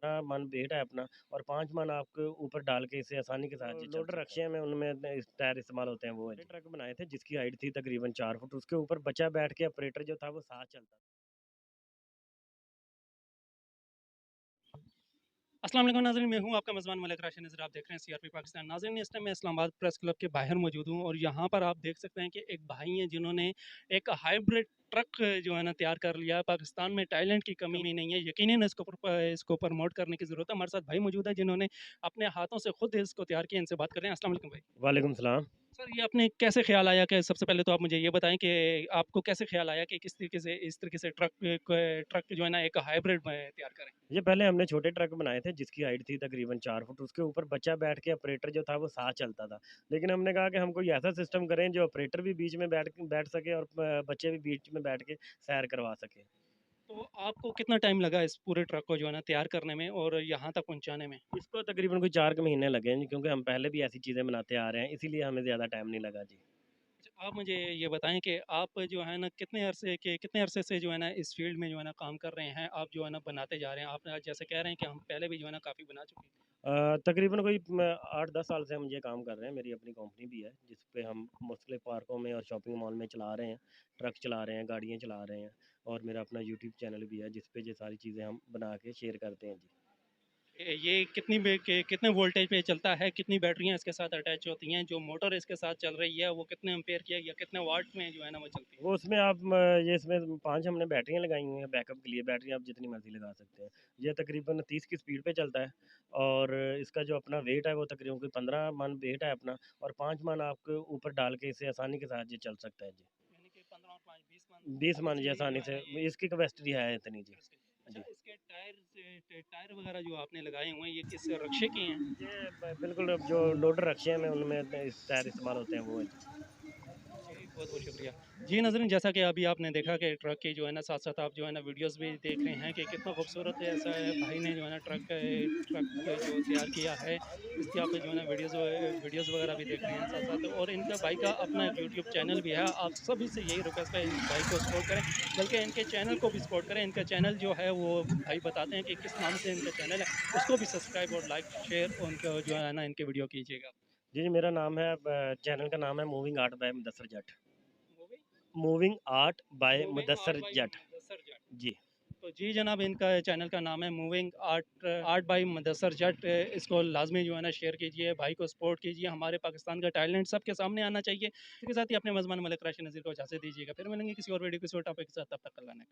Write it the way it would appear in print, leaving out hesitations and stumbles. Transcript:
मन वेट है अपना और 5 मन आपके ऊपर डाल के इसे आसानी के साथ लोडर रखे हैं में उनमें टायर इस्तेमाल होते हैं वो है ट्रक बनाए थे जिसकी हाइट थी तकरीबन 4 फुट उसके ऊपर बच्चा बैठ के ऑपरेटर जो था वो साथ चलता था। अस्सलाम वालेकुम नाज़रीन, मैं हूं आपका मेज़बान मलिक राशिद नज़र। आप देख रहे हैं सीआरपी पाकिस्तान। नाज़रीन, इस टाइम मैं इस्लामाबाद प्रेस क्लब के बाहर मौजूद हूं और यहां पर आप देख सकते हैं कि एक भाई हैं जिन्होंने एक हाइब्रिड ट्रक जो है ना तैयार कर लिया है। पाकिस्तान में टैलेंट की कमी नहीं है, यकीनन इसको प्रमोट करने की ज़रूरत है। हमारे साथ भाई मौजूद है जिन्होंने अपने हाथों से खुद इसको तैयार किया। इनसे बात कर रहे हैं। अस्सलाम वालेकुम भाई। वालेकुम सलाम। सर, ये आपने कैसे ख्याल आया कि सबसे पहले तो आप मुझे ये बताएं कि आपको कैसे ख्याल आया कि किस तरीके से इस तरीके से ट्रक जो है ना एक हाइब्रिड में तैयार करें। ये पहले हमने छोटे ट्रक बनाए थे जिसकी हाइट थी तकरीबन 4 फुट उसके ऊपर बच्चा बैठ के ऑपरेटर जो था वो साथ चलता था। लेकिन हमने कहा कि हम कोई ऐसा सिस्टम करें जो ऑपरेटर भी बीच में बैठ बैठ सके और बच्चे भी बीच में बैठ के सैर करवा सके। तो आपको कितना टाइम लगा इस पूरे ट्रक को जो है ना तैयार करने में और यहाँ तक पहुँचाने में? इसको तकरीबन कोई 4 महीने लगे हैं जी, क्योंकि हम पहले भी ऐसी चीज़ें बनाते आ रहे हैं इसीलिए हमें ज़्यादा टाइम नहीं लगा जी। अच्छा, आप मुझे ये बताएँ कि आप जो है ना कितने अरसे से जो है ना इस फ़ील्ड में जो है ना काम कर रहे हैं? आप जो है ना बनाते जा रहे हैं। आप जैसे कह रहे हैं कि हम पहले भी जो है ना काफ़ी बना चुके हैं। तकरीबन कोई 8-10 साल से हम ये काम कर रहे हैं। मेरी अपनी कंपनी भी है जिस पे हम मुख्तलिफ पार्कों में और शॉपिंग मॉल में चला रहे हैं, ट्रक चला रहे हैं, गाड़ियाँ चला रहे हैं और मेरा अपना यूट्यूब चैनल भी है जिस पे ये सारी चीज़ें हम बना के शेयर करते हैं जी। ये कितने वोल्टेज पे चलता है? कितनी बैटरियाँ इसके साथ अटैच होती हैं? जो मोटर इसके साथ चल रही है वो कितने एम्पेयर की है या कितने वाट में जो है ना वो चलती है? वो उसमें ये इसमें 5 हमने बैटरियाँ लगाई हुई हैं बैकअप के लिए, बैटरी आप जितनी मर्ज़ी लगा सकते हैं। ये तकरीबन 30 की स्पीड पे चलता है और इसका जो अपना वेट है वो तकरीबन कोई 15 मन वेट है अपना और 5 मन आपके ऊपर डाल के इसे आसानी के साथ ये चल सकता है जी। यानी कि 15 और 5 20 मन 20 मन जी कैपेसिटी आसानी जो है से ना ये इसकी कैपेसिटी है इतनी जी। अच्छा, जी। इसके टायर वगैरह जो आपने लगाए हुए हैं ये किस रक्षे के हैं? ये बिल्कुल जो लोडर रखे हैं में उनमें टायर इस्तेमाल होते हैं वो है जी। जी, बहुत-बहुत शुक्रिया। जी नाज़रीन, जैसा कि अभी आपने देखा कि ट्रक की जो है ना साथ-साथ आप जो है ना वीडियोज़ भी देख रहे हैं कि कितना खूबसूरत ऐसा है भाई ने जो है ना ट्रक जो तैयार किया है, इसकी आप जो है ना वीडियोज़ वगैरह भी देख रहे हैं साथ-साथ और इनका भाई का अपना एक यूट्यूब चैनल भी है। आप सभी से यही रिक्वेस्ट है इस भाई को सपोर्ट करें, बल्कि इनके चैनल को भी सपोर्ट करें। इनका चैनल जो है वो भाई बताते हैं कि किस नाम से इनका चैनल है, उसको भी सब्सक्राइब और लाइक, शेयर उनको जो है ना इनके वीडियो कीजिएगा। जी, जी मेरा नाम है चैनल का नाम है moving art by Mudassar Jatt. Movie moving art by moving art Mudassar by Jatt. Mudassar Jatt. जी। तो जी जनाब, इनका चैनल का नाम है moving art art by Mudassar Jatt. इसको लाजमी जो है ना शेयर कीजिए, भाई को सपोर्ट कीजिए। हमारे पाकिस्तान का टैलेंट सबके सामने आना चाहिए। इसके साथ ही अपने मेज़बान मलिक राशिद नज़ीर को इजाज़त दीजिएगा। फिर मिलेंगे किसी और वीडियो किसी और टॉपिक के साथ, तब तक अल्लाह ने